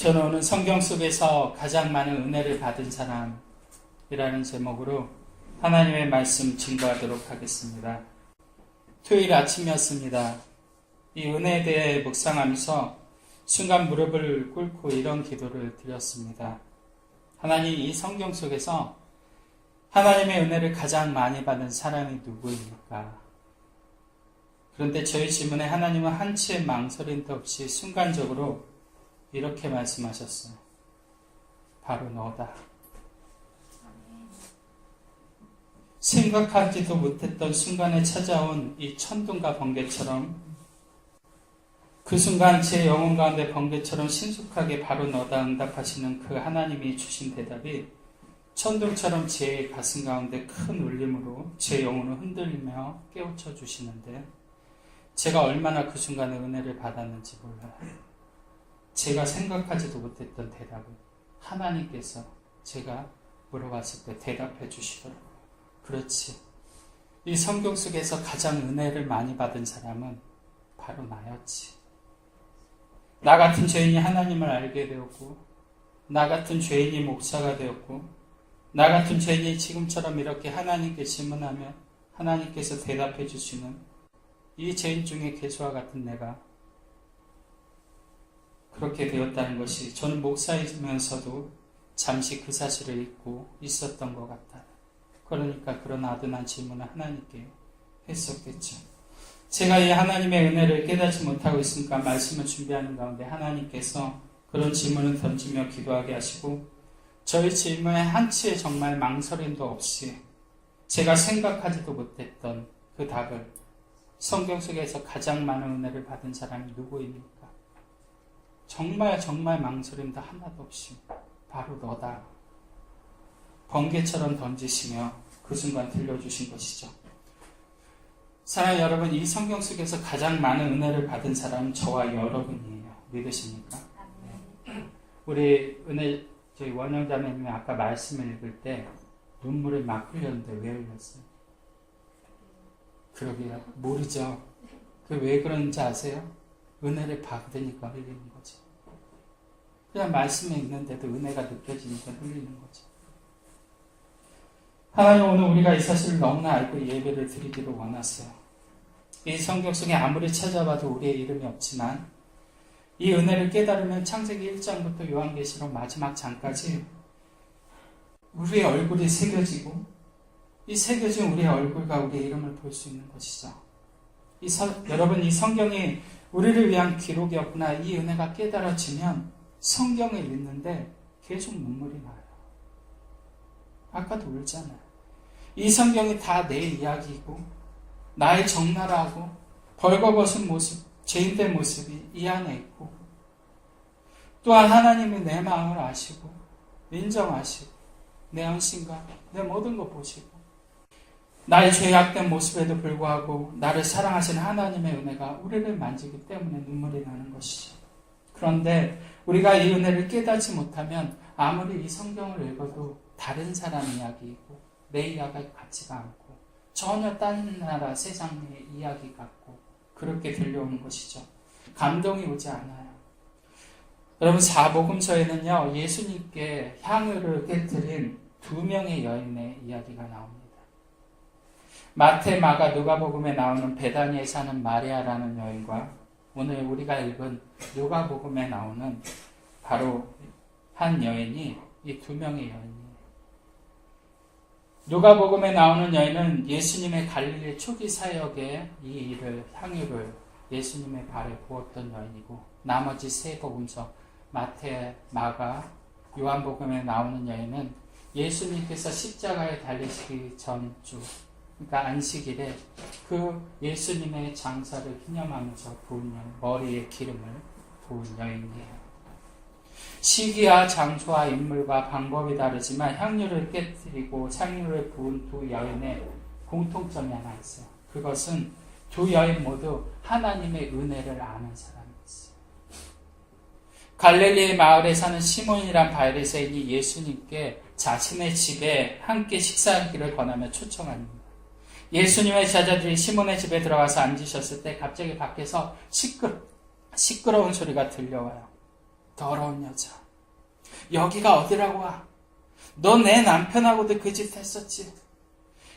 저는 오늘 성경 속에서 가장 많은 은혜를 받은 사람이라는 제목으로 하나님의 말씀 증거하도록 하겠습니다. 토요일 아침이었습니다. 이 은혜에 대해 묵상하면서 순간 무릎을 꿇고 이런 기도를 드렸습니다. 하나님, 이 성경 속에서 하나님의 은혜를 가장 많이 받은 사람이 누구입니까? 그런데 저희 질문에 하나님은 한치의 망설임도 없이 순간적으로 이렇게 말씀하셨어요. 바로 너다. 생각하지도 못했던 순간에 찾아온 이 천둥과 번개처럼 그 순간 제 영혼 가운데 번개처럼 신속하게 바로 너다 응답하시는 그 하나님이 주신 대답이 천둥처럼 제 가슴 가운데 큰 울림으로 제 영혼을 흔들리며 깨우쳐 주시는데 제가 얼마나 그 순간에 은혜를 받았는지 몰라요. 제가 생각하지도 못했던 대답을 하나님께서 제가 물어봤을 때 대답해 주시더라고요. 그렇지. 이 성경 속에서 가장 은혜를 많이 받은 사람은 바로 나였지. 나 같은 죄인이 하나님을 알게 되었고, 나 같은 죄인이 목사가 되었고, 나 같은 죄인이 지금처럼 이렇게 하나님께 질문하면 하나님께서 대답해 주시는 이 죄인 중에 개수와 같은 내가 그렇게 되었다는 것이 저는 목사이면서도 잠시 그 사실을 잊고 있었던 것 같아요. 그러니까 그런 아둔한 질문을 하나님께 했었겠죠. 제가 이 하나님의 은혜를 깨닫지 못하고 있으니까 말씀을 준비하는 가운데 하나님께서 그런 질문을 던지며 기도하게 하시고 저희 질문에 한치의 정말 망설임도 없이 제가 생각하지도 못했던 그 답을 성경 속에서 가장 많은 은혜를 받은 사람이 누구입니까? 정말 망설임도 하나도 없이 바로 너다. 번개처럼 던지시며 그 순간 들려주신 것이죠. 사랑하는 여러분, 이 성경 속에서 가장 많은 은혜를 받은 사람은 저와 여러분이에요. 믿으십니까? 우리 저희 원영자매님이 아까 말씀을 읽을 때 눈물을 막 흘렸는데 왜 흘렸어요? 그러게요. 모르죠. 그 왜 그런지 아세요? 은혜를 받으니까 흘리는 거죠. 그냥 말씀에 있는데도 은혜가 느껴지니까 흘리는 거죠. 하나님, 오늘 우리가 이 사실을 너무나 알고 예배를 드리기를 원하세요. 이 성경 속에 아무리 찾아봐도 우리의 이름이 없지만 이 은혜를 깨달으면 창세기 1장부터 요한계시록 마지막 장까지 우리의 얼굴이 새겨지고 이 새겨진 우리의 얼굴과 우리의 이름을 볼 수 있는 것이죠. 여러분, 이 성경이 우리를 위한 기록이었구나. 이 은혜가 깨달아지면 성경을 읽는데 계속 눈물이 나요. 아까도 울잖아요. 이 성경이 다 내 이야기이고 나의 적나라하고 벌거벗은 모습, 죄인된 모습이 이 안에 있고 또한 하나님이 내 마음을 아시고 인정하시고 내 헌신과 내 모든 것 보시고 나의 죄악된 모습에도 불구하고 나를 사랑하시는 하나님의 은혜가 우리를 만지기 때문에 눈물이 나는 것이죠. 그런데 우리가 이 은혜를 깨닫지 못하면 아무리 이 성경을 읽어도 다른 사람 이야기이고 내 이야기가 같지가 않고 전혀 다른 나라 세상의 이야기 같고 그렇게 들려오는 것이죠. 감동이 오지 않아요. 여러분, 사복음서에는요, 예수님께 향유를 깨뜨린 2명의 여인의 이야기가 나옵니다. 마태, 마가, 누가복음에 나오는 베다니에 사는 마리아라는 여인과 오늘 우리가 읽은 누가복음에 나오는 바로 한 여인이 이 2명의 여인이에요. 누가복음에 나오는 여인은 예수님의 갈릴리 초기 사역에 이 향유를 예수님의 발에 부었던 여인이고 나머지 세 복음서 마태, 마가, 요한복음에 나오는 여인은 예수님께서 십자가에 달리시기 전주, 그러니까 안식일에 그 예수님의 장사를 기념하면서 부은 여인, 머리에 기름을 부은 여인이에요. 시기와 장소와 인물과 방법이 다르지만 향유를 깨뜨리고 향유를 부은 두 여인의 공통점이 하나 있어요. 그것은 두 여인 모두 하나님의 은혜를 아는 사람이었어요. 갈릴리 마을에 사는 시몬이란 바리새인이 예수님께 자신의 집에 함께 식사하기를 권하며 초청합니다. 예수님의 제자들이 시몬의 집에 들어가서 앉으셨을 때 갑자기 밖에서 시끄러운 소리가 들려와요. 더러운 여자. 여기가 어디라고 와? 너 내 남편하고도 그 짓 했었지.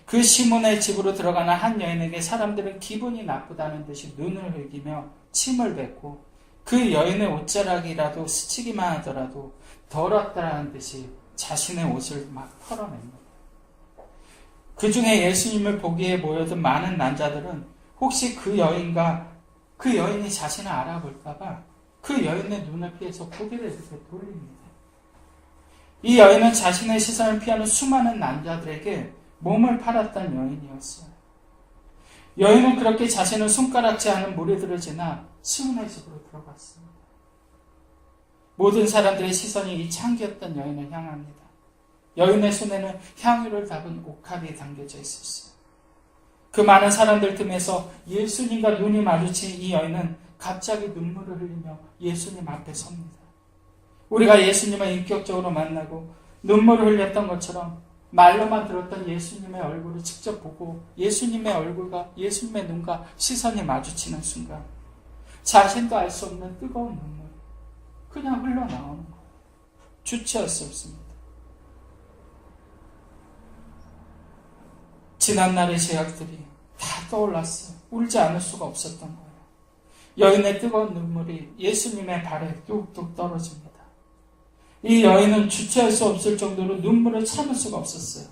그 시몬의 집으로 들어가는 한 여인에게 사람들은 기분이 나쁘다는 듯이 눈을 흘기며 침을 뱉고 그 여인의 옷자락이라도 스치기만 하더라도 더럽다라는 듯이 자신의 옷을 막 털어냅니다. 그 중에 예수님을 보기에 모여든 많은 남자들은 혹시 그 여인과 그 여인이 자신을 알아볼까봐 그 여인의 눈을 피해서 고개를 이렇게 돌립니다. 이 여인은 자신의 시선을 피하는 수많은 남자들에게 몸을 팔았던 여인이었어요. 여인은 그렇게 자신을 손가락질 하는 무리들을 지나 시몬의 집으로 들어갔습니다. 모든 사람들의 시선이 이 창기였던 여인을 향합니다. 여인의 손에는 향유를 담은 옥합이 담겨져 있었어요. 그 많은 사람들 틈에서 예수님과 눈이 마주친 이 여인은 갑자기 눈물을 흘리며 예수님 앞에 섭니다. 우리가 예수님을 인격적으로 만나고 눈물을 흘렸던 것처럼 말로만 들었던 예수님의 얼굴을 직접 보고 예수님의 얼굴과 예수님의 눈과 시선이 마주치는 순간 자신도 알 수 없는 뜨거운 눈물 그냥 흘러나오는 거예요. 주체할 수 없습니다. 지난날의 죄악들이 다 떠올랐어요. 울지 않을 수가 없었던 거예요. 여인의 뜨거운 눈물이 예수님의 발에 뚝뚝 떨어집니다. 이 여인은 주체할 수 없을 정도로 눈물을 참을 수가 없었어요.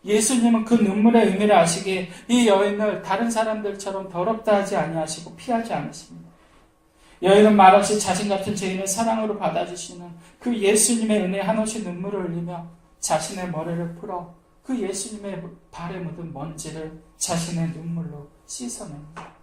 예수님은 그 눈물의 의미를 아시기에 이 여인을 다른 사람들처럼 더럽다 하지 아니하시고 피하지 않으십니다. 여인은 말없이 자신 같은 죄인을 사랑으로 받아주시는 그 예수님의 은혜에 한없이 눈물을 흘리며 자신의 머리를 풀어 그 예수님의 발에 묻은 먼지를 자신의 눈물로 씻어냅니다.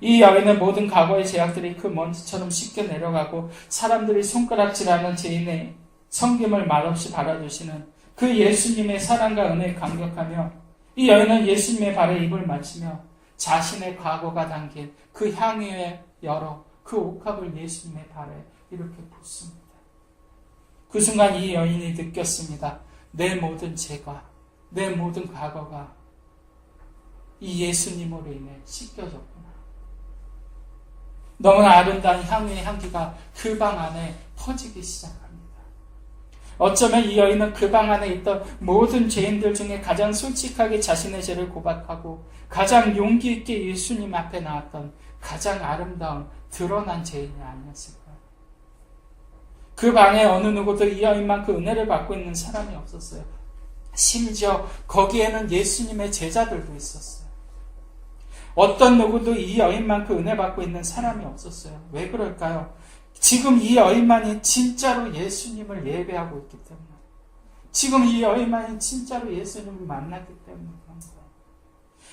이 여인의 모든 과거의 죄악들이 그 먼지처럼 쉽게 내려가고 사람들이 손가락질하는 죄인의 섬김을 말없이 바라주시는 그 예수님의 사랑과 은혜에 감격하며 이 여인은 예수님의 발에 입을 맞추며 자신의 과거가 담긴 그 향유에 열어 그 옥합을 예수님의 발에 이렇게 붓습니다. 그 순간 이 여인이 느꼈습니다. 내 모든 죄가, 내 모든 과거가 이 예수님으로 인해 씻겨졌구나. 너무나 아름다운 향유의 향기가 그 방 안에 퍼지기 시작합니다. 어쩌면 이 여인은 그 방 안에 있던 모든 죄인들 중에 가장 솔직하게 자신의 죄를 고백하고 가장 용기 있게 예수님 앞에 나왔던 가장 아름다운 드러난 죄인이 아니었을까요? 그 방에 어느 누구도 이 여인만큼 은혜를 받고 있는 사람이 없었어요. 심지어 거기에는 예수님의 제자들도 있었어요. 어떤 누구도 이 여인만큼 은혜 받고 있는 사람이 없었어요. 왜 그럴까요? 지금 이 여인만이 진짜로 예수님을 예배하고 있기 때문에, 지금 이 여인만이 진짜로 예수님을 만났기 때문에 그런 거예요.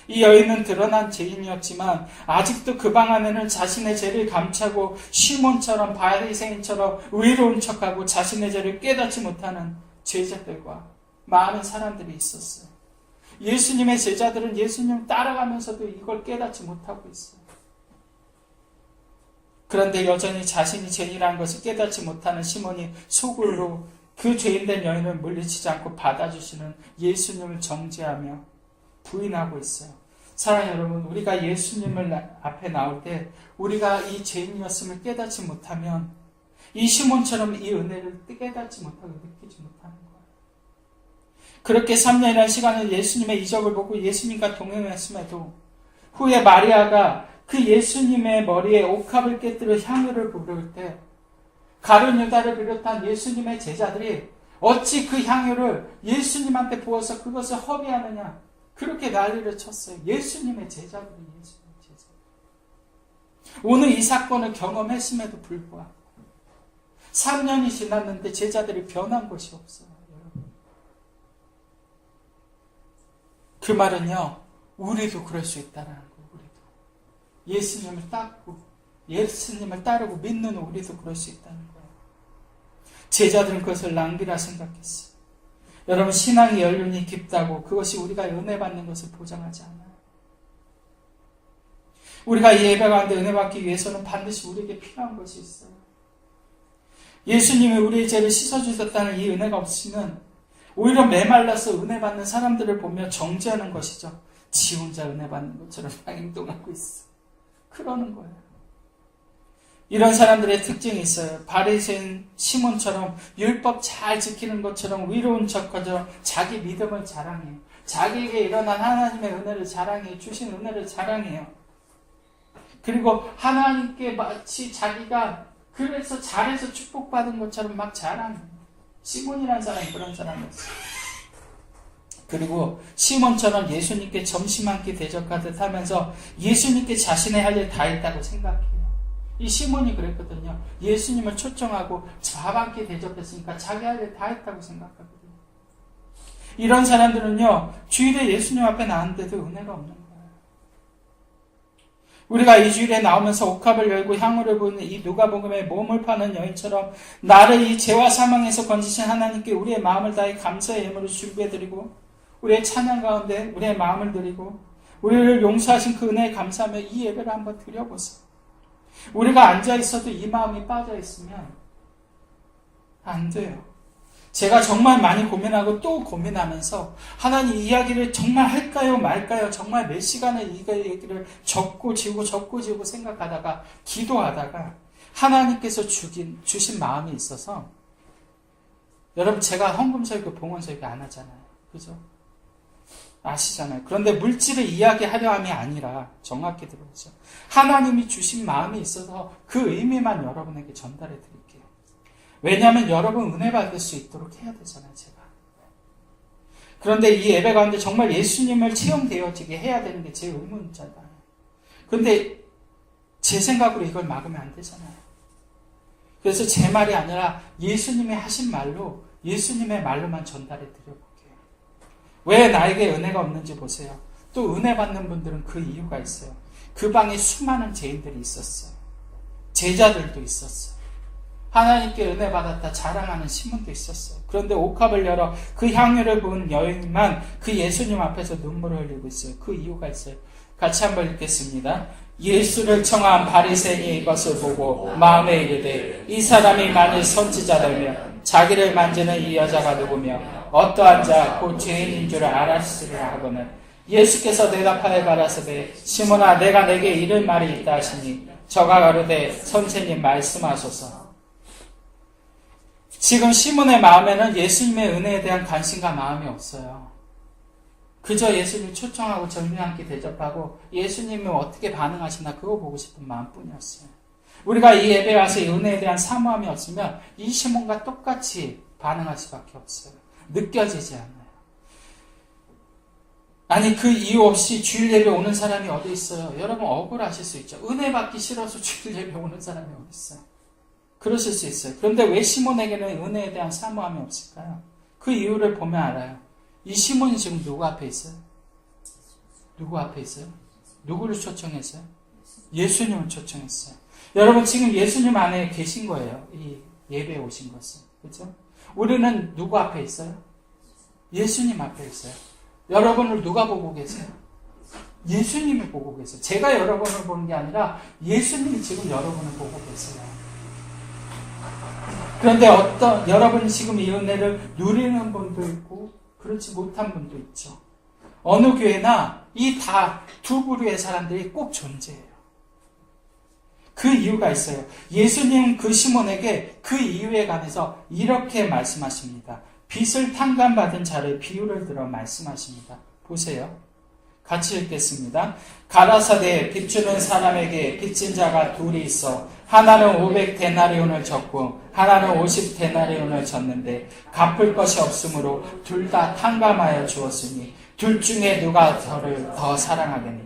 이 여인은 드러난 죄인이었지만 아직도 그 방 안에는 자신의 죄를 감추고 시몬처럼 바리새인처럼 의로운 척하고 자신의 죄를 깨닫지 못하는 제자들과 많은 사람들이 있었어요. 예수님의 제자들은 예수님 따라가면서도 이걸 깨닫지 못하고 있어요. 그런데 여전히 자신이 죄인이라는 것을 깨닫지 못하는 시몬이 속으로 그 죄인된 여인을 물리치지 않고 받아주시는 예수님을 정죄하며 부인하고 있어요. 사랑하는 여러분, 우리가 예수님을 앞에 나올 때 우리가 이 죄인이었음을 깨닫지 못하면 이 시몬처럼 이 은혜를 깨닫지 못하고 느끼지 못하는 거예요. 그렇게 3년이라는 시간을 예수님의 이적을 보고 예수님과 동행했음에도 후에 마리아가 그 예수님의 머리에 옥합을 깨뜨려 향유를 부을 때 가룟 유다를 비롯한 예수님의 제자들이 어찌 그 향유를 예수님한테 부어서 그것을 허비하느냐, 그렇게 난리를 쳤어요. 예수님의 제자들이 예수님의 제자들. 오늘 이 사건을 경험했음에도 불구하고 3년이 지났는데 제자들이 변한 것이 없어요. 여러분. 그 말은요, 우리도 그럴 수 있다는 거예요. 예수님을 따르고 믿는 우리도 그럴 수 있다는 거예요. 제자들은 그것을 낭비라 생각했어요. 여러분, 신앙의 연륜이 깊다고 그것이 우리가 은혜 받는 것을 보장하지 않아요. 우리가 이 예배 가운데 은혜 받기 위해서는 반드시 우리에게 필요한 것이 있어요. 예수님이 우리의 죄를 씻어주셨다는 이 은혜가 없으면 오히려 메말라서 은혜 받는 사람들을 보며 정죄하는 것이죠. 지 혼자 은혜 받는 것처럼 행동하고 있어. 그러는 거예요. 이런 사람들의 특징이 있어요. 바리새인 시몬처럼 율법 잘 지키는 것처럼 위로운 척하죠. 자기 믿음을 자랑해요. 자기에게 일어난 하나님의 은혜를 자랑해요. 주신 은혜를 자랑해요. 그리고 하나님께 마치 자기가 그래서 잘해서 축복받은 것처럼 막 자랑해요. 시몬이라는 사람이 그런 사람이었어요. 그리고 시몬처럼 예수님께 점심 한 끼 대접하듯 하면서 예수님께 자신의 할 일 다 했다고 생각해요. 이 시몬이 그랬거든요. 예수님을 초청하고 밥 한 끼 대접했으니까 자기 할 일 다 했다고 생각하거든요. 이런 사람들은요, 주일에 예수님 앞에 나왔는데도 은혜가 없는 거예요. 우리가 이 주일에 나오면서 옥합을 열고 향후를 부는 이 누가복음에 몸을 파는 여인처럼 나를 이 죄와 사망에서 건지신 하나님께 우리의 마음을 다해 감사의 예물을 준비해드리고 우리의 찬양 가운데 우리의 마음을 드리고 우리를 용서하신 그 은혜에 감사하며 이 예배를 한번 드려보세요. 우리가 앉아있어도 이 마음이 빠져있으면 안 돼요. 제가 정말 많이 고민하고 또 고민하면서 하나님 이 이야기를 정말 할까요 말까요? 정말 몇 시간을 이 얘기를 적고 지우고 생각하다가 기도하다가 하나님께서 주신 마음이 있어서 여러분 제가 헌금설교 봉헌설교 안 하잖아요. 그죠? 아시잖아요. 그런데 물질을 이야기하려 함이 아니라 정확히 들어보세요. 하나님이 주신 마음이 있어서 그 의미만 여러분에게 전달해 드릴게요. 왜냐하면 여러분 은혜 받을 수 있도록 해야 되잖아요. 제가. 그런데 이 예배 가운데 정말 예수님을 체험되어지게 해야 되는 게 제 의무잖아요. 그런데 제 생각으로 이걸 막으면 안 되잖아요. 그래서 제 말이 아니라 예수님이 하신 말로 예수님의 말로만 전달해 드려볼게요. 왜 나에게 은혜가 없는지 보세요. 또 은혜 받는 분들은 그 이유가 있어요. 그 방에 수많은 죄인들이 있었어요. 제자들도 있었어요. 하나님께 은혜 받았다 자랑하는 시몬도 있었어요. 그런데 옥합을 열어 그 향유를 부은 여인만 그 예수님 앞에서 눈물을 흘리고 있어요. 그 이유가 있어요. 같이 한번 읽겠습니다. 예수를 청한 바리새인이 이것을 보고 마음에 이르되 이 사람이 만일 선지자라면 자기를 만지는 이 여자가 누구며 어떠한 자 곧 죄인인 줄 알았으리라 하거늘 예수께서 대답하여 가라사대 시몬아 내가 내게 이를 말이 있다 하시니 저가 가로되 선생님 말씀하소서. 지금 시몬의 마음에는 예수님의 은혜에 대한 관심과 마음이 없어요. 그저 예수님 초청하고 점심 한 끼 대접하고 예수님이 어떻게 반응하시나 그거 보고 싶은 마음뿐이었어요. 우리가 이 예배에 와서 이 은혜에 대한 사모함이 없으면 이 시몬과 똑같이 반응할 수밖에 없어요. 느껴지지 않아요. 아니 그 이유 없이 주일 예배 오는 사람이 어디 있어요? 여러분 억울하실 수 있죠. 은혜 받기 싫어서 주일 예배 오는 사람이 어디 있어요? 그러실 수 있어요. 그런데 왜 시몬에게는 은혜에 대한 사모함이 없을까요? 그 이유를 보면 알아요. 이 시몬이 지금 누구 앞에 있어요? 누구 앞에 있어요? 누구를 초청했어요? 예수님을 초청했어요. 여러분 지금 예수님 안에 계신 거예요. 이 예배에 오신 것은. 그렇죠? 우리는 누구 앞에 있어요? 예수님 앞에 있어요. 여러분을 누가 보고 계세요? 예수님이 보고 계세요. 제가 여러분을 보는 게 아니라 예수님이 지금 여러분을 보고 계세요. 그런데 여러분이 지금 이 은혜를 누리는 분도 있고 그렇지 못한 분도 있죠. 어느 교회나 이 다 두 부류의 사람들이 꼭 존재해요. 그 이유가 있어요. 예수님 그 시몬에게 그 이유에 관해서 이렇게 말씀하십니다. 빚을 탕감받은 자를 비유를 들어 말씀하십니다. 보세요. 같이 읽겠습니다. 가라사대 빚 주는 사람에게 빚진 자가 둘이 있어 하나는 500데나리온을 졌고 하나는 50데나리온을 졌는데 갚을 것이 없으므로 둘 다 탕감하여 주었으니 둘 중에 누가 저를 더 사랑하겠니?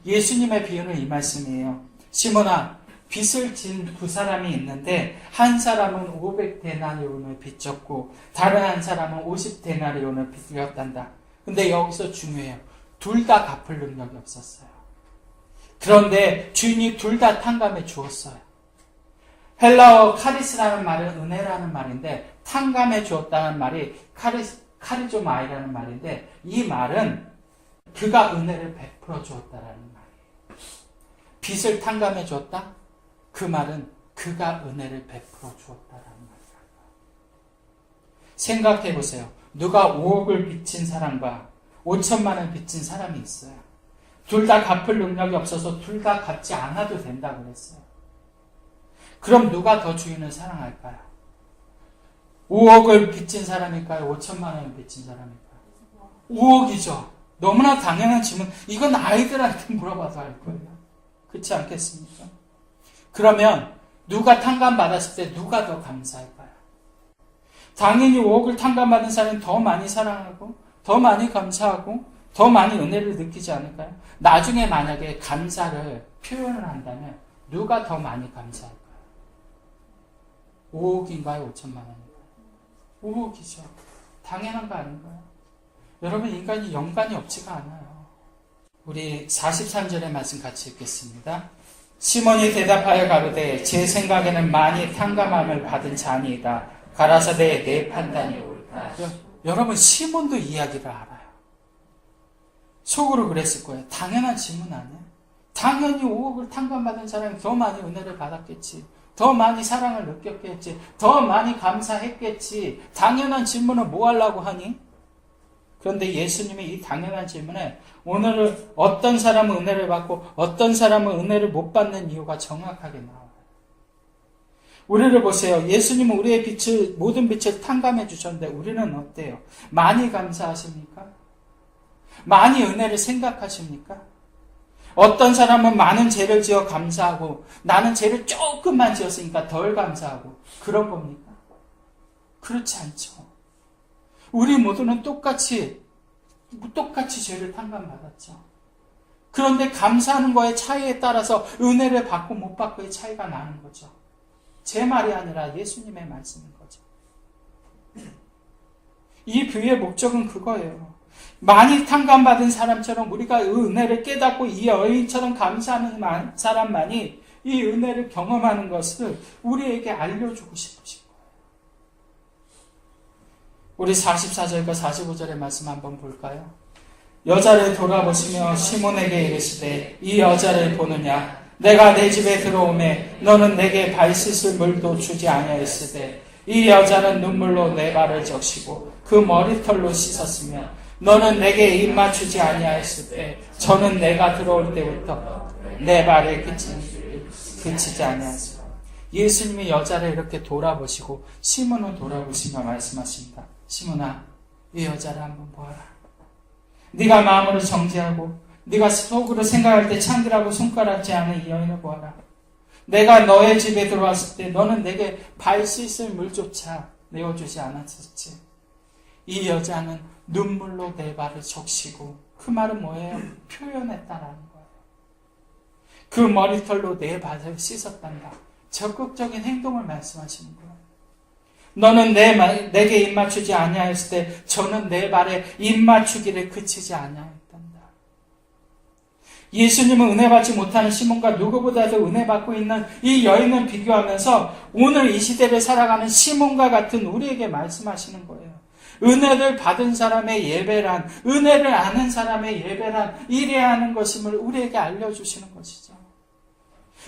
예수님의 비유는 이 말씀이에요. 시몬아, 빚을 진 두 사람이 있는데 한 사람은 500데나리온을 빚졌고 다른 한 사람은 50데나리온을 빚졌단다. 근데 여기서 중요해요. 둘 다 갚을 능력이 없었어요. 그런데 주인이 둘 다 탕감해 주었어요. 헬라어 카리스라는 말은 은혜라는 말인데 탕감해 주었다는 말이 카리조마이라는 말인데 이 말은 그가 은혜를 베풀어 주었다라는 말이에요. 빚을 탕감해 주었다? 그 말은 그가 은혜를 베풀어 주었다라는 말이에요. 생각해 보세요. 누가 5억을 빚진 사람과 5천만 원 빚진 사람이 있어요. 둘 다 갚을 능력이 없어서 둘 다 갚지 않아도 된다고 그랬어요. 그럼 누가 더 주인을 사랑할까요? 5억을 빚진 사람일까요? 5천만 원을 빚진 사람일까요? 5억이죠. 너무나 당연한 질문. 이건 아이들한테 물어봐도 알 거예요. 그렇지 않겠습니까? 그러면 누가 탕감받았을 때 누가 더 감사할까요? 당연히 5억을 탕감받은 사람이 더 많이 사랑하고 더 많이 감사하고 더 많이 은혜를 느끼지 않을까요? 나중에 만약에 감사를 표현을 한다면 누가 더 많이 감사할까요? 5억인가요? 5천만 원인가요? 5억이죠. 당연한 거 아닌가요? 여러분, 인간이 연관이 없지가 않아요. 우리 43절의 말씀 같이 읽겠습니다. 시몬이 대답하여 가로되 제 생각에는 많이 탕감함을 받은 자니이다. 가라사대 내 판단이 옳다. 여러분, 시몬도 이야기를 알아요. 속으로 그랬을 거예요. 당연한 질문 아니에요? 당연히 5억을 탕감받은 사람이 더 많이 은혜를 받았겠지. 더 많이 사랑을 느꼈겠지. 더 많이 감사했겠지. 당연한 질문을 뭐 하려고 하니? 그런데 예수님이 이 당연한 질문에 오늘 어떤 사람은 은혜를 받고 어떤 사람은 은혜를 못 받는 이유가 정확하게 나와요. 우리를 보세요. 예수님은 우리의 빛을, 모든 빛을 탕감해 주셨는데 우리는 어때요? 많이 감사하십니까? 많이 은혜를 생각하십니까? 어떤 사람은 많은 죄를 지어 감사하고 나는 죄를 조금만 지었으니까 덜 감사하고 그런 겁니까? 그렇지 않죠. 우리 모두는 똑같이 죄를 탕감받았죠. 그런데 감사하는 거의 차이에 따라서 은혜를 받고 못 받고의 차이가 나는 거죠. 제 말이 아니라 예수님의 말씀인 거죠. 이 비유의 목적은 그거예요. 많이 탕감받은 사람처럼 우리가 은혜를 깨닫고 이 여인처럼 감사하는 사람만이 이 은혜를 경험하는 것을 우리에게 알려주고 싶으신 거예요. 우리 44절과 45절의 말씀 한번 볼까요? 여자를 돌아보시며 시몬에게 이르시되 이 여자를 보느냐? 내가 내 집에 들어오매 너는 내게 발 씻을 물도 주지 아니하였으되 이 여자는 눈물로 내 발을 적시고 그 머리털로 씻었으며 너는 내게 입 맞추지 아니하였을 때 저는 내가 들어올 때부터 내 발에 그치지 아니하였으며 예수님이 여자를 이렇게 돌아보시고 시몬을 돌아보시며 말씀하십니다. 시몬아, 이 여자를 한번 보아라. 네가 마음으로 정죄하고 네가 속으로 생각할 때 참들하고 손가락지 않은 이 여인을 보아라. 내가 너의 집에 들어왔을 때 너는 내게 발 씻을 물조차 내어주지 않았었지. 이 여자는 눈물로 내 발을 적시고 그 말은 뭐예요? 표현했다라는 거예요. 그 머리털로 내 발을 씻었단다. 적극적인 행동을 말씀하시는 거예요. 너는 내게 입 맞추지 아니하였을 때 저는 내 발에 입 맞추기를 그치지 아니하였단다. 예수님은 은혜 받지 못하는 시몬과 누구보다도 은혜 받고 있는 이 여인을 비교하면서 오늘 이 시대를 살아가는 시몬과 같은 우리에게 말씀하시는 거예요. 은혜를 받은 사람의 예배란, 은혜를 아는 사람의 예배란 이래야 하는 것임을 우리에게 알려주시는 것이죠.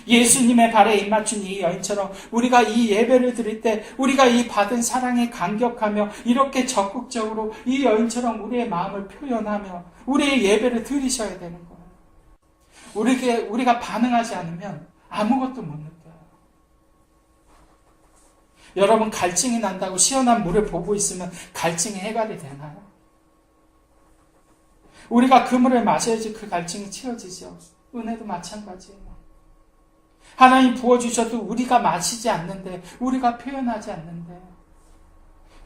예수님의 발에 입맞춘 이 여인처럼 우리가 이 예배를 드릴 때 우리가 이 받은 사랑에 감격하며 이렇게 적극적으로 이 여인처럼 우리의 마음을 표현하며 우리의 예배를 드리셔야 되는 거예요. 우리가 반응하지 않으면 아무것도 못 느껴요. 여러분, 갈증이 난다고 시원한 물을 보고 있으면 갈증이 해결이 되나요? 우리가 그 물을 마셔야지 그 갈증이 채워지죠. 은혜도 마찬가지예요. 하나님 부어주셔도 우리가 마시지 않는데, 우리가 표현하지 않는데,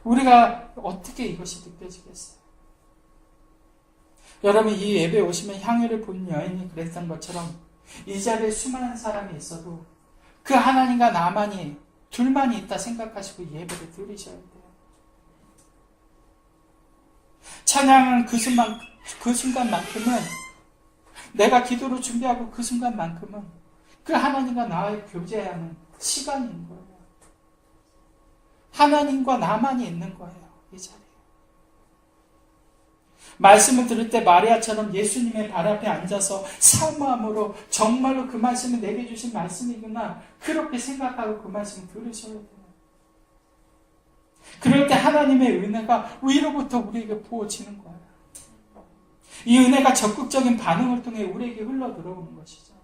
우리가 어떻게 이것이 느껴지겠어요? 여러분, 이 예배에 오시면 향유를 본 여인이 그랬던 것처럼 이 자리에 수많은 사람이 있어도 그 하나님과 나만이 둘만이 있다 생각하시고 예배를 드리셔야 돼요. 찬양은 그 순간만큼은 내가 기도로 준비하고 그 순간만큼은 그 하나님과 나와의 교제하는 시간인 거예요. 하나님과 나만이 있는 거예요. 이 자리에. 말씀을 들을 때 마리아처럼 예수님의 발 앞에 앉아서 사모함으로 정말로 그 말씀을 내게 주신 말씀이구나 그렇게 생각하고 그 말씀을 들으셔야 돼요. 그럴 때 하나님의 은혜가 위로부터 우리에게 부어지는 거예요. 이 은혜가 적극적인 반응을 통해 우리에게 흘러 들어오는 것이죠.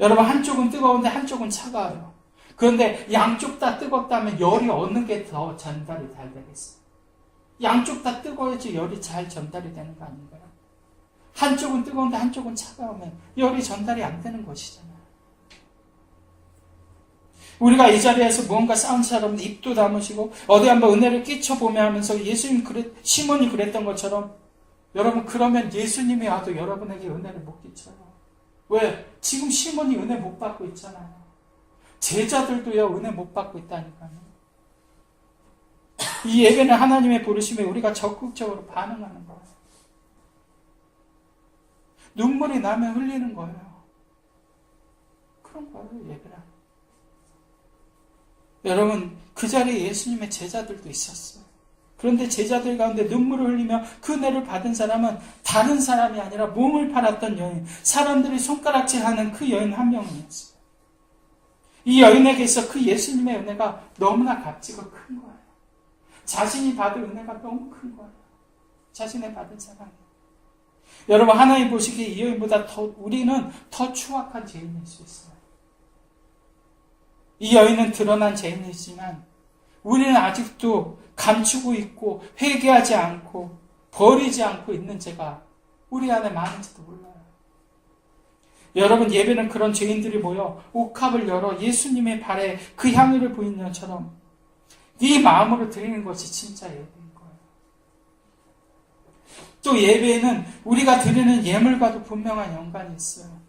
여러분, 한쪽은 뜨거운데 한쪽은 차가워요. 그런데 양쪽 다 뜨겁다면 열이 어느 게 더 전달이 잘 되겠어요? 양쪽 다 뜨거워야지 열이 잘 전달이 되는 거 아닌가요? 한쪽은 뜨거운데 한쪽은 차가우면 열이 전달이 안 되는 것이잖아요. 우리가 이 자리에서 무언가 싸운 사람은 입도 다무시고 어디 한번 은혜를 끼쳐보며 하면서 시몬이 그랬던 것처럼 여러분, 그러면 예수님이 와도 여러분에게 은혜를 못 끼쳐요. 왜? 지금 시몬이 은혜 못 받고 있잖아요. 제자들도요, 은혜 못 받고 있다니까요. 이 예배는 하나님의 부르심에 우리가 적극적으로 반응하는 거예요. 눈물이 나면 흘리는 거예요. 그런 거예요, 예배란. 여러분, 그 자리에 예수님의 제자들도 있었어요. 그런데 제자들 가운데 눈물을 흘리며 그 은혜를 받은 사람은 다른 사람이 아니라 몸을 팔았던 여인, 사람들이 손가락질하는 그 여인 한 명이었어요. 이 여인에게서 그 예수님의 은혜가 너무나 값지고 큰 거예요. 자신이 받은 은혜가 너무 큰 거예요. 자신의 받은 사랑이. 여러분, 하나님 보시기에 이 여인보다 우리는 더 추악한 죄인일 수 있어요. 이 여인은 드러난 죄인이지만 우리는 아직도 감추고 있고 회개하지 않고 버리지 않고 있는 죄가 우리 안에 많은지도 몰라요. 여러분, 예배는 그런 죄인들이 모여 옥합을 열어 예수님의 발에 그 향유를 부인 것처럼 네 마음으로 드리는 것이 진짜 예배인 거예요. 또 예배에는 우리가 드리는 예물과도 분명한 연관이 있어요.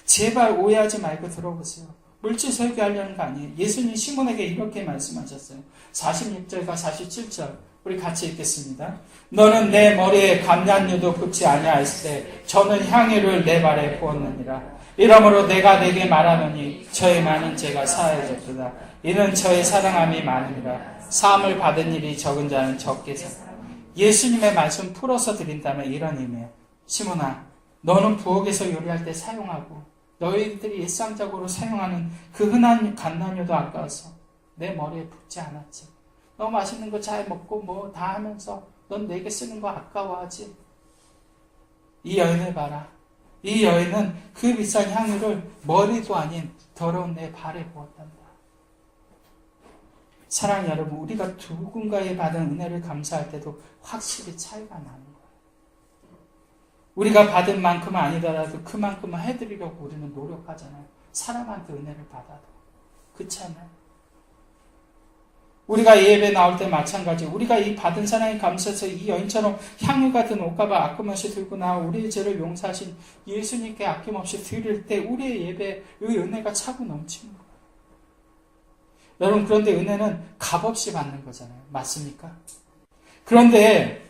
제발 오해하지 말고 들어보세요. 물질 설교하려는 거 아니에요. 예수님 시몬에게 이렇게 말씀하셨어요. 46절과 47절 우리 같이 읽겠습니다. 너는 내 머리에 감람유도 붓지 아니하였을 때 저는 향유를 내 발에 부었느니라. 이러므로 내가 내게 말하노니 저의 많은 죄가 사하여졌도다. 이는 저의 사랑함이 많으니라. 사함을 받은 일이 적은 자는 적게 사. 예수님의 말씀 풀어서 드린다면 이런 의미예요. 시몬아, 너는 부엌에서 요리할 때 사용하고 너희들이 일상적으로 사용하는 그 흔한 감람유도 아까워서 내 머리에 붓지 않았지. 너 맛있는 거 잘 먹고 뭐 다 하면서 넌 내게 쓰는 거 아까워하지. 이 여인을 봐라. 이 여인은 그 비싼 향유를 머리도 아닌 더러운 내 발에 부었단다. 사랑하는 여러분, 우리가 누군가에 받은 은혜를 감사할 때도 확실히 차이가 나는 거예요. 우리가 받은 만큼은 아니더라도 그만큼은 해드리려고 우리는 노력하잖아요. 사람한테 은혜를 받아도. 그렇지 않아요? 우리가 예배 나올 때 마찬가지. 우리가 이 받은 사랑에 감사해서 이 여인처럼 향유 같은 옷값을 아낌없이 들고 나와 우리의 죄를 용서하신 예수님께 아낌없이 드릴 때 우리의 예배의 은혜가 차고 넘치는 거예요. 여러분, 그런데 은혜는 값없이 받는 거잖아요. 맞습니까? 그런데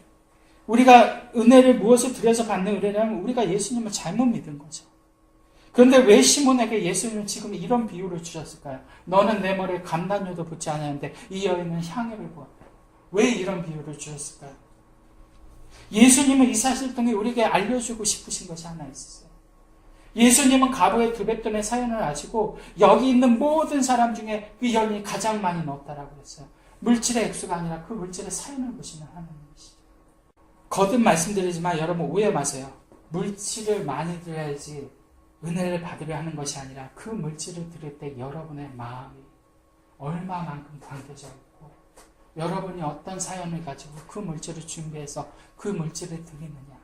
우리가 은혜를 무엇을 들여서 받는 은혜냐면 우리가 예수님을 잘못 믿은 거죠. 그런데 왜 시몬에게 예수님은 지금 이런 비유를 주셨을까요? 너는 내 머리에 감람유도 붓지 않았는데 이 여인은 향유를 부었다. 왜 이런 비유를 주셨을까요? 예수님은 이 사실을 통해 우리에게 알려주고 싶으신 것이 하나 있었어요. 예수님은 가부의 두 뱃돈의 사연을 아시고 여기 있는 모든 사람 중에 그 여인이 가장 많이 넣었다라고 했어요. 물질의 액수가 아니라 그 물질의 사연을 보시는 하나님이시죠. 거듭 말씀드리지만 여러분 오해 마세요. 물질을 많이 드려야지 은혜를 받으려 하는 것이 아니라 그 물질을 드릴 때 여러분의 마음이 얼마만큼 담겨져 있고 여러분이 어떤 사연을 가지고 그 물질을 준비해서 그 물질을 드리느냐,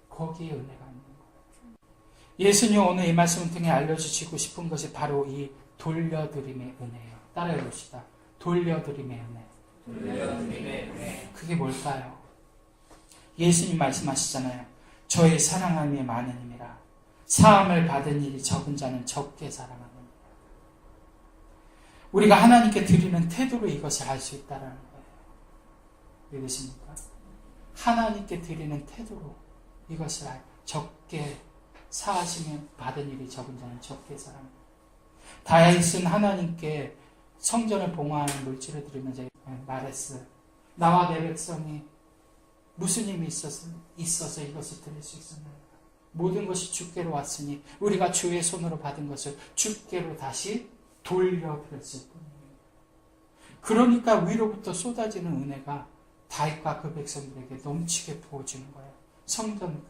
거기에 은혜가 있는 거예요. 예수님 오늘 이 말씀을 통해 알려주시고 싶은 것이 바로 이 돌려드림의 은혜예요. 따라해 봅시다. 돌려드림의 은혜. 돌려드림의 은혜. 그게 뭘까요? 예수님 말씀하시잖아요. 저의 사랑함이 많은 힘이라 사함을 받은 일이 적은 자는 적게 사랑하느니라. 우리가 하나님께 드리는 태도로 이것을 알 수 있다는 거예요. 믿으십니까? 하나님께 드리는 태도로 이것을 적게 사하시면 받은 일이 적은 자는 적게 사랑합니다. 다윗은 하나님께 성전을 봉헌하는 물질을 드리면서 말했어요. 나와 내 백성이 무슨 힘이 있어서 이것을 드릴 수 있었나요? 모든 것이 주께로 왔으니 우리가 주의 손으로 받은 것을 주께로 다시 돌려드렸을 뿐입니다. 그러니까 위로부터 쏟아지는 은혜가 다윗과 그 백성들에게 넘치게 부어주는 거예요. 성전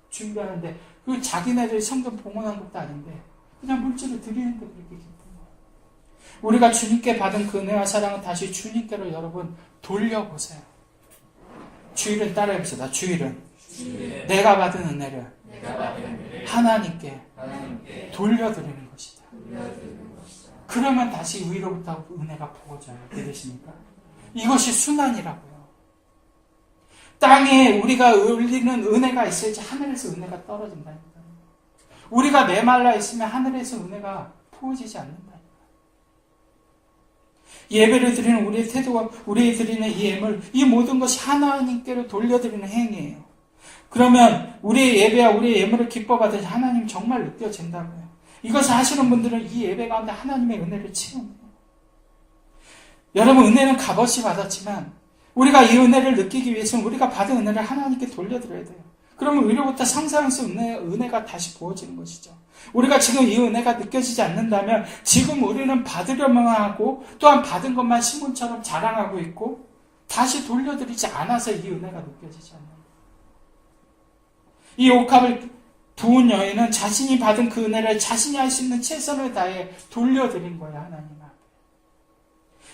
준비하는데 그 자기네들이 성전 봉헌한 것도 아닌데 그냥 물질을 드리는데 그렇게 기쁜 거예요. 우리가 주님께 받은 그 은혜와 사랑은 다시 주님께로 여러분 돌려보세요. 주일은 따라해봅시다. 주일은 내가 받은 은혜를 하나님께 돌려드리는 것이다. 그러면 다시 위로부터 은혜가 부어져요. 믿으십니까? 이것이 순환이라고요. 땅에 우리가 올리는 은혜가 있어야지 하늘에서 은혜가 떨어진다니까요. 우리가 메말라 있으면 하늘에서 은혜가 부어지지 않는다. 예배를 드리는 우리의 태도와 우리의 드리는 이 예물, 이 모든 것이 하나님께로 돌려드리는 행위예요. 그러면 우리의 예배와 우리의 예물을 기뻐받으니 하나님 정말 느껴진다고요. 이것을 하시는 분들은 이 예배 가운데 하나님의 은혜를 체험해요. 여러분, 은혜는 값없이 받았지만 우리가 이 은혜를 느끼기 위해서는 우리가 받은 은혜를 하나님께 돌려드려야 돼요. 그러면 위로부터 상상해서 은혜가 다시 부어지는 것이죠. 우리가 지금 이 은혜가 느껴지지 않는다면 지금 우리는 받으려만 하고 또한 받은 것만 신문처럼 자랑하고 있고 다시 돌려드리지 않아서 이 은혜가 느껴지지 않는 거예요. 이 옥합을 부은 여인은 자신이 받은 그 은혜를 자신이 할 수 있는 최선을 다해 돌려드린 거예요. 하나님 앞에.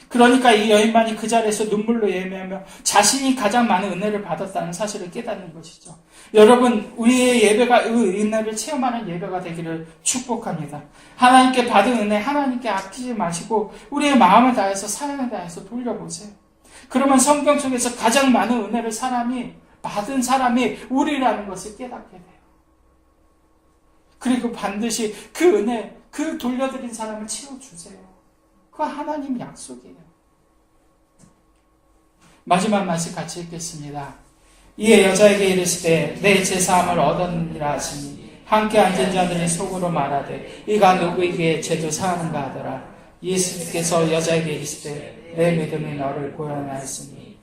그러니까 이 여인만이 그 자리에서 눈물로 예매하며 자신이 가장 많은 은혜를 받았다는 사실을 깨닫는 것이죠. 여러분, 우리의 예배가 그 은혜를 체험하는 예배가 되기를 축복합니다. 하나님께 받은 은혜 하나님께 아끼지 마시고 우리의 마음을 다해서 사랑을 다해서 돌려보세요. 그러면 성경 속에서 가장 많은 은혜를 받은 사람이 우리라는 것을 깨닫게 돼요. 그리고 반드시 그 은혜, 그 돌려드린 사람을 채워주세요. 그건 하나님 약속이에요. 마지막 말씀 같이 읽겠습니다. 이에 여자에게 이르시되 내 제사함을 얻었느니라 하시니 함께 앉은 자들이 속으로 말하되 이가 누구에게 죄도 사하는가 하더라. 예수께서 여자에게 이르시되 내 믿음이 너를 구원하였으니.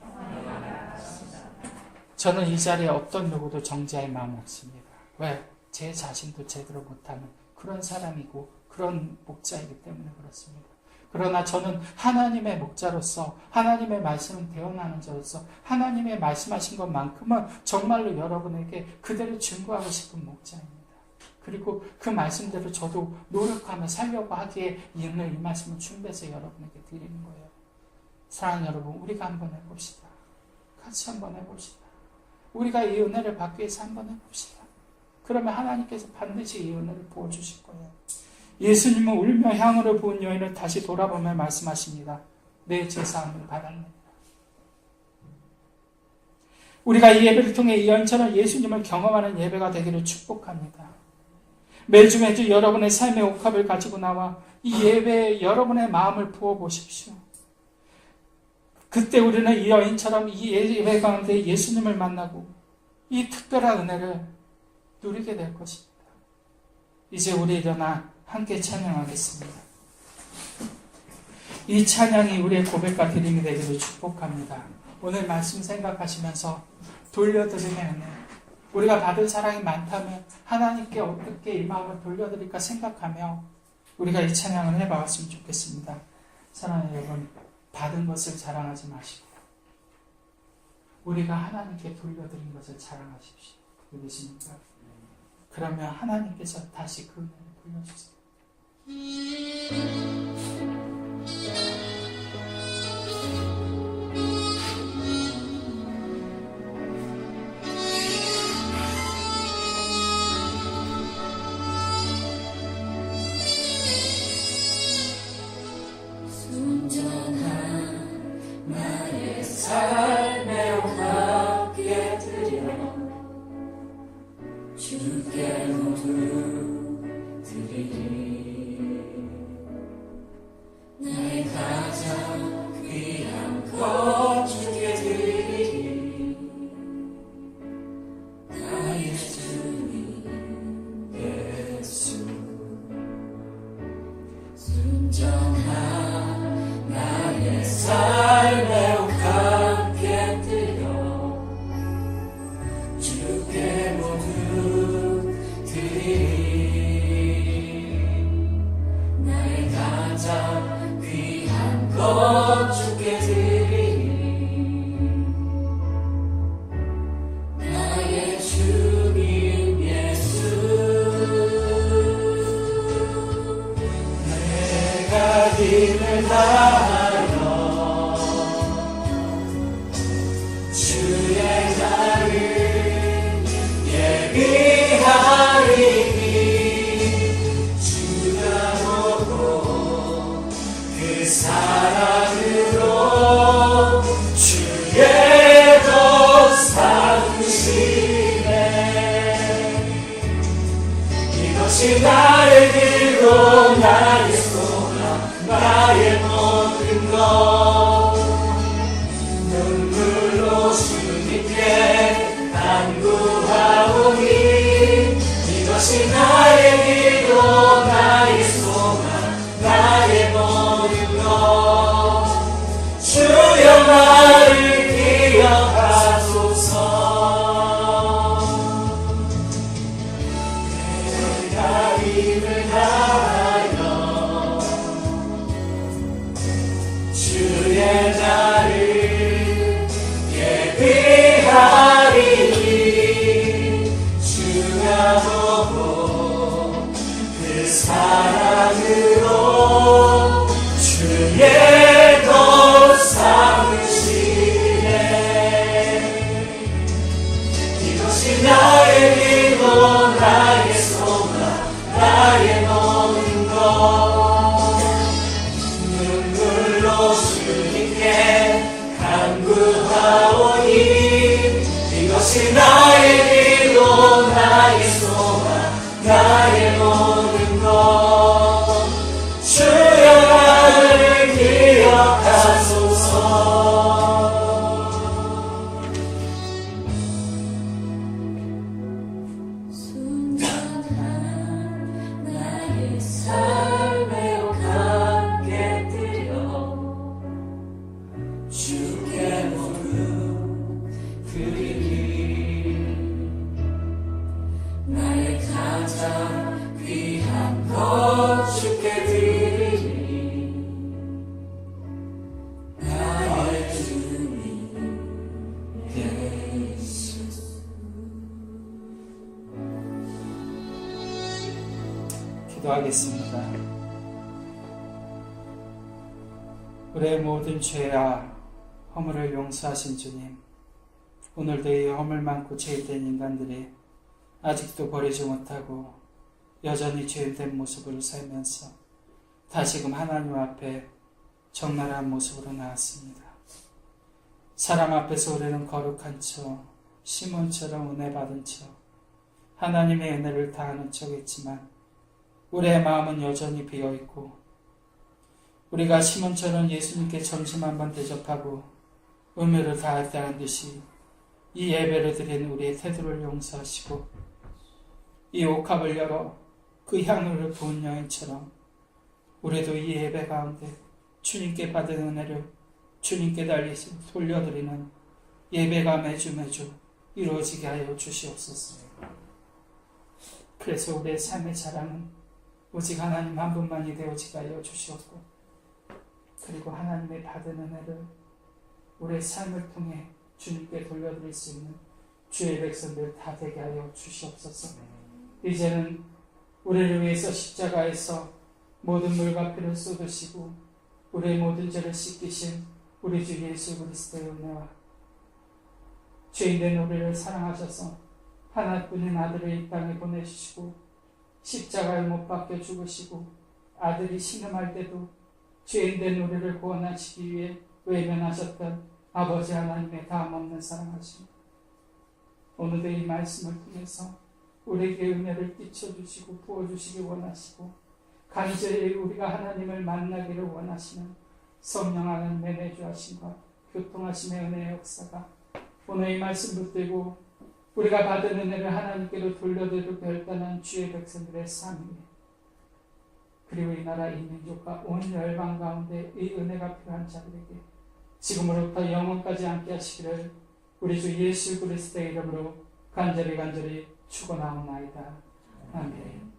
저는 이 자리에 어떤 누구도 정죄할 마음 없습니다. 왜? 제 자신도 제대로 못하는 그런 사람이고 그런 목자이기 때문에 그렇습니다. 그러나 저는 하나님의 목자로서 하나님의 말씀을 대언하는 자로서 하나님의 말씀하신 것만큼은 정말로 여러분에게 그대로 증거하고 싶은 목자입니다. 그리고 그 말씀대로 저도 노력하며 살려고 하기에 오늘 이 말씀을 준비해서 여러분에게 드리는 거예요. 사랑하는 여러분, 우리가 한번 해봅시다. 같이 한번 해봅시다. 우리가 이 은혜를 받기 위해서 한번 해봅시다. 그러면 하나님께서 반드시 이 은혜를 부어주실 거예요. 예수님은 울며 향으로 부은 여인을 다시 돌아보며 말씀하십니다. 내 제사함을 받았느니라. 우리가 이 예배를 통해 이 연처럼 예수님을 경험하는 예배가 되기를 축복합니다. 매주 여러분의 삶의 옥합을 가지고 나와 이 예배에 여러분의 마음을 부어보십시오. 그때 우리는 이 여인처럼 이 예배 가운데 예수님을 만나고 이 특별한 은혜를 누리게 될 것입니다. 이제 우리 일어나 함께 찬양하겠습니다. 이 찬양이 우리의 고백과 드림이 되기를 축복합니다. 오늘 말씀 생각하시면서 돌려드리는 은혜, 우리가 받은 사랑이 많다면 하나님께 어떻게 이 마음을 돌려드릴까 생각하며 우리가 이 찬양을 해봤으면 좋겠습니다. 사랑하는 여러분, 받은 것을 자랑하지 마시고 우리가 하나님께 돌려드린 것을 자랑하십시오. 믿으십니까? 그러면 하나님께서 다시 그 은혜를 돌려주세요. 순전한 나의 삶에 옥합에 드려 주께 모두 드리리. 나의 가장 귀한 것 주께 드리리. 나의 주님 예수. 순전한 나의 삶에 옥합에 드려 주께 모두 드리리. 나의 가장 귀한 것 주께 드리리. 나의 주님 예수. 그 사랑으로 주의 것 삼으시네. 이것이 나의 길로 나의 소망 나의 모든 것 눈물로 주님께 간구하오니 이것이 나의 길로 나의 소망 나의 모든 것 주여 나를 기억하소서. 내가 힘을 다하여 주의 나를 예비하리니 주가 보고 그 사랑으로 주의 것 삼으시네. 이것이 나의 길로 나의 소망 나의 모든 것 눈물로 주님께 간구하오니 이것이 나의 길로 나의 소망 나의 모든 것 주여 나를 기억하소서. 순전한 나의 삶에 가게 드려 주께 모두 드리리. 나의 가장 귀한 것 주께 드리리. 나의 주님 예수. 기도하겠습니다. 우리의 모든 죄와 허물을 용서하신 주님, 오늘도 이 허물 많고 죄인된 인간들이 아직도 버리지 못하고 여전히 죄인된 모습으로 살면서 다시금 하나님 앞에 적나라한 모습으로 나왔습니다. 사람 앞에서 우리는 거룩한 척, 시몬처럼 은혜 받은 척, 하나님의 은혜를 다하는 척했지만 우리의 마음은 여전히 비어있고, 우리가 시몬처럼 예수님께 점심 한번 대접하고 의무를 다할 때한 듯이 이 예배를 드린 우리의 태도를 용서하시고, 이 옥합을 열어 그 향유를 부은 여인처럼 우리도 이 예배 가운데 주님께 받은 은혜를 주님께 돌려드리는 예배가 매주 이루어지게 하여 주시옵소서. 그래서 우리의 삶의 자랑은 오직 하나님 한 분만이 되어지게 하여 주시옵고, 그리고 하나님의 받은 은혜를 우리의 삶을 통해 주님께 돌려드릴 수 있는 주의 백성들 다 되게 하여 주시옵소서. 이제는 우리를 위해서 십자가에서 모든 물과 피를 쏟으시고 우리의 모든 죄를 씻기신 우리 주 예수 그리스도의 은혜와 죄인된 우리를 사랑하셔서 하나뿐인 아들을 이 땅에 보내주시고 십자가에 못 박혀 죽으시고 아들이 신음할 때도 죄인된 우리를 구원하시기 위해 외면하셨던 아버지 하나님의 다함없는 사랑하심, 오늘도 이 말씀을 통해서 우리에게 은혜를 끼쳐주시고 부어주시기 원하시고 간절히 우리가 하나님을 만나기를 원하시는 성령 하나님의 내주하심과 교통하심의 은혜의 역사가 오늘 이 말씀 붙들고 우리가 받은 은혜를 하나님께로 돌려드리고 결단한 주의 백성들의 삶이, 그리고 이 나라 이 민족과 온 열방 가운데 이 은혜가 필요한 자들에게 지금으로부터 영원까지 함께 하시기를 우리 주 예수 그리스도의 이름으로 간절히 축원하옵나이다. 아멘.